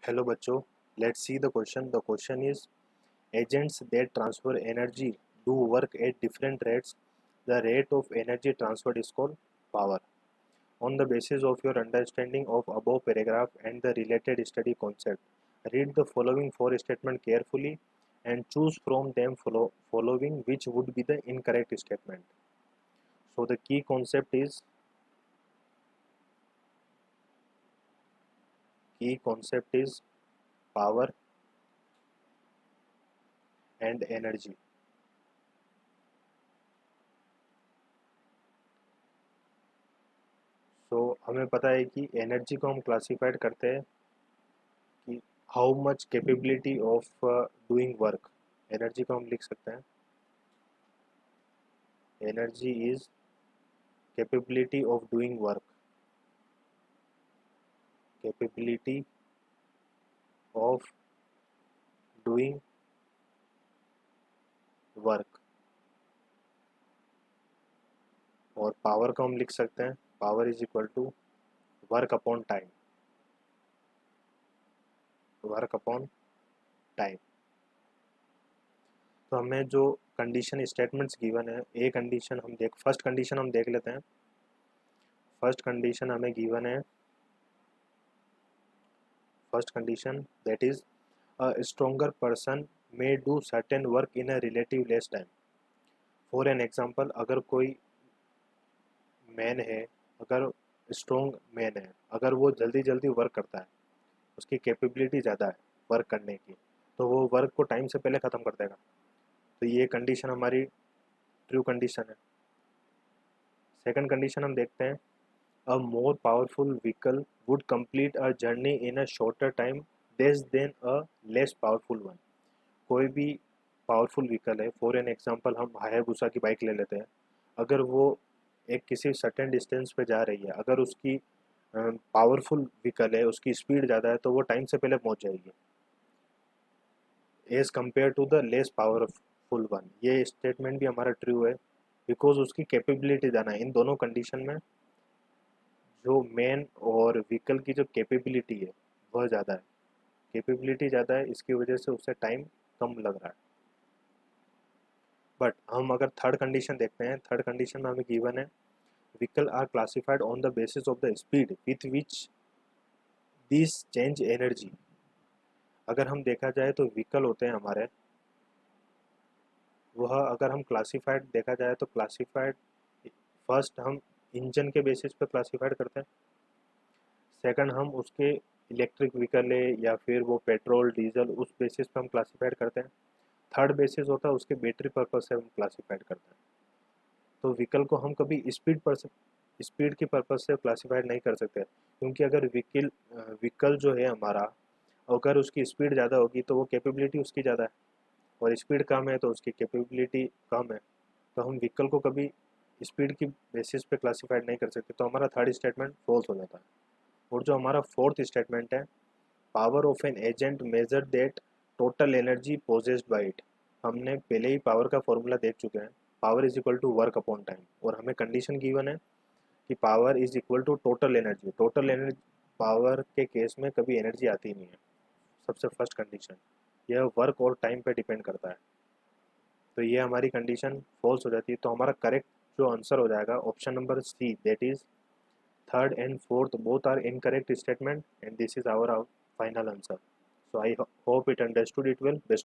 Hello बच्चों, let's see the question. The question is agents that transfer energy do work at different rates. The rate of energy transferred is called power. On the basis of your understanding of above paragraph and the related study concept, read the following four statements carefully and choose from them following which would be the incorrect statement. So the key concept is power and energy. हमें पता है कि energy को हम classified करते हैं कि how much capability of doing work. Energy को हम लिख सकते हैं energy is capability of doing work. Capability of doing work. और पावर को हम लिख सकते हैं power is equal to work upon time. Work upon time. तो हमें जो कंडीशन स्टेटमेंट्स गिवन है फर्स्ट कंडीशन हम देख लेते हैं. फर्स्ट कंडीशन हमें गिवन है first condition that is a stronger person may do certain work in a relative less time. For an example, अगर कोई मैन है, अगर स्ट्रॉन्ग मैन है, अगर वो जल्दी जल्दी वर्क करता है, उसकी कैपेबिलिटी ज़्यादा है वर्क करने की, तो वो वर्क को टाइम से पहले ख़त्म कर देगा. तो ये कंडीशन हमारी ट्रू कंडीशन है. सेकंड कंडीशन हम देखते हैं a more powerful vehicle would complete a journey in a shorter time than a less powerful one. कोई भी पावरफुल व्हीकल है, फॉर एन एग्जांपल हम हायाबुसा की बाइक ले लेते हैं. अगर वो एक किसी सर्टेन डिस्टेंस पे जा रही है, अगर उसकी पावरफुल व्हीकल है, उसकी स्पीड ज़्यादा है, तो वो टाइम से पहले पहुंच जाएगी as compare to the less powerful one. ये स्टेटमेंट भी हमारा ट्रू है बिकॉज उसकी कैपेबिलिटी ज़्यादा है. इन दोनों कंडीशन में जो मैन और व्हीकल की जो कैपेबिलिटी है वह ज़्यादा है. कैपेबिलिटी ज़्यादा है, इसकी वजह से उससे टाइम कम लग रहा है. बट हम अगर थर्ड कंडीशन देखते हैं, थर्ड कंडीशन में हमें गिवन है vehicle are classified on the basis of the speed with which this change energy. अगर हम देखा जाए तो व्हीकल होते हैं हमारे, वह अगर हम क्लासिफाइड देखा जाए तो क्लासिफाइड फर्स्ट हम इंजन के बेसिस पे क्लासिफाइड करते हैं. सेकंड हम उसके इलेक्ट्रिक व्हीकल है या फिर वो पेट्रोल डीजल, उस बेसिस पे हम क्लासिफाइड करते हैं. थर्ड बेसिस होता है उसके बैटरी पर्पज से हम क्लासिफाइड करते हैं. तो व्हीकल को हम कभी स्पीड की पर्पज से क्लासिफाइड नहीं कर सकते, क्योंकि अगर व्हीकल जो है हमारा, अगर उसकी स्पीड ज़्यादा होगी तो वो कैपेबिलिटी उसकी ज़्यादा है, और स्पीड कम है तो उसकी कैपेबिलिटी कम है. तो हम व्हीकल को कभी स्पीड की बेसिस पे क्लासिफाइड नहीं कर सकते. तो हमारा थर्ड स्टेटमेंट फॉल्स हो जाता है. और जो हमारा फोर्थ स्टेटमेंट है power of an agent measure that total energy possessed by it. हमने पहले ही पावर का फॉर्मूला देख चुके हैं. Power is equal to work upon time, और हमें कंडीशन गिवन है कि power is equal to total energy. Total energy power के केस में कभी एनर्जी आती नहीं है. सबसे फर्स्ट कंडीशन यह वर्क और टाइम पे डिपेंड करता है. तो ये हमारी कंडीशन फॉल्स हो जाती है. तो हमारा करेक्ट जो आंसर हो जाएगा option number C, that is third and fourth both are incorrect statement, and this is our final answer. So I hope it understood it well. Best